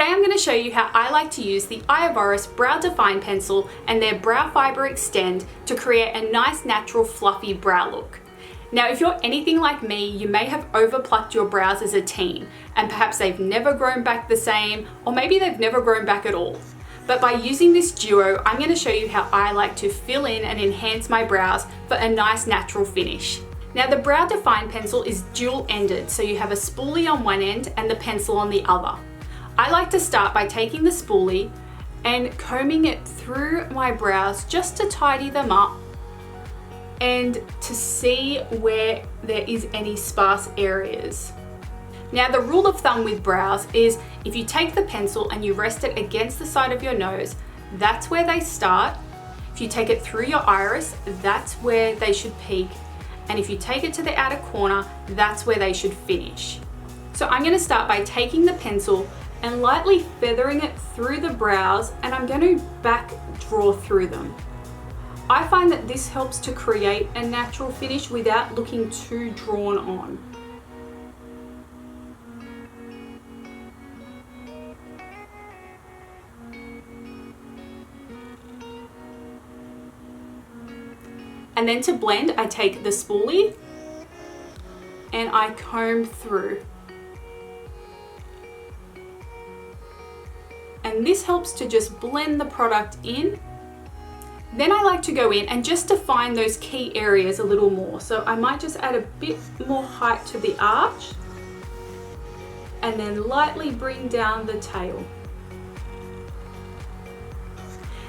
Today I'm going to show you how I like to use the Horus Brow Define Pencil and their Brow Fiber Extend to create a nice natural fluffy brow look. Now if you're anything like me, you may have overplucked your brows as a teen and perhaps they've never grown back the same, or maybe they've never grown back at all. But by using this duo, I'm going to show you how I like to fill in and enhance my brows for a nice natural finish. Now the Brow Define Pencil is dual-ended, so you have a spoolie on one end and the pencil on the other. I like to start by taking the spoolie and combing it through my brows just to tidy them up and to see where there is any sparse areas. Now the rule of thumb with brows is if you take the pencil and you rest it against the side of your nose, that's where they start. If you take it through your iris, that's where they should peak. And if you take it to the outer corner, that's where they should finish. So I'm going to start by taking the pencil and lightly feathering it through the brows, and I'm going to back draw through them. I find that this helps to create a natural finish without looking too drawn on. And then to blend, I take the spoolie and I comb through. And this helps to just blend the product in. Then I like to go in and just define those key areas a little more. So I might just add a bit more height to the arch and then lightly bring down the tail.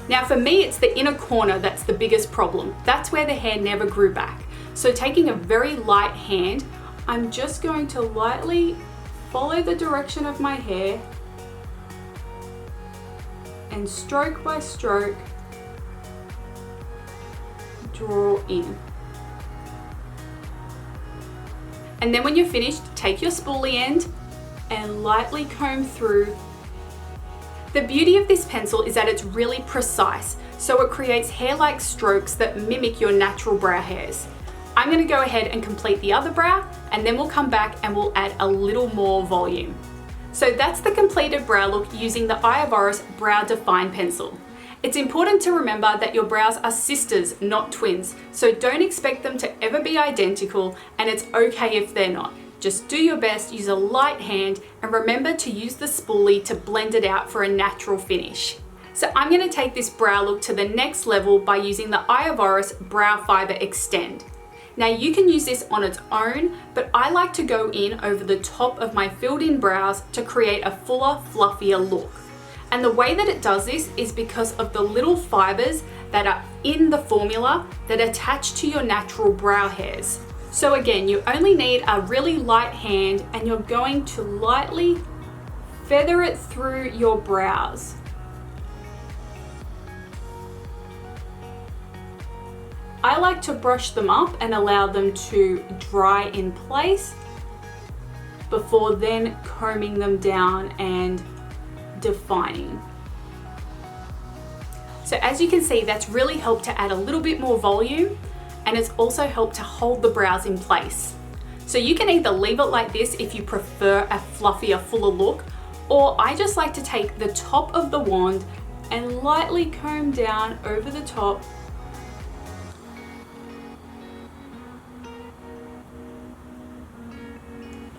Now for me, it's the inner corner that's the biggest problem. That's where the hair never grew back. So taking a very light hand, I'm just going to lightly follow the direction of my hair and stroke by stroke, draw in. And then when you're finished, take your spoolie end and lightly comb through. The beauty of this pencil is that it's really precise, so it creates hair-like strokes that mimic your natural brow hairs. I'm going to go ahead and complete the other brow, and then we'll come back and we'll add a little more volume. So that's the completed brow look using the Horus Brow Define Pencil. It's important to remember that your brows are sisters, not twins, so don't expect them to ever be identical, and it's okay if they're not. Just do your best, use a light hand, and remember to use the spoolie to blend it out for a natural finish. So I'm going to take this brow look to the next level by using the Horus Brow Fiber Extend. Now you can use this on its own, but I like to go in over the top of my filled in brows to create a fuller, fluffier look. And the way that it does this is because of the little fibers that are in the formula that attach to your natural brow hairs. So again, you only need a really light hand and you're going to lightly feather it through your brows. I like to brush them up and allow them to dry in place before then combing them down and defining. So as you can see, that's really helped to add a little bit more volume, and it's also helped to hold the brows in place. So you can either leave it like this if you prefer a fluffier, fuller look, or I just like to take the top of the wand and lightly comb down over the top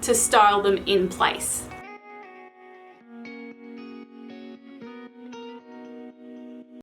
to style them in place.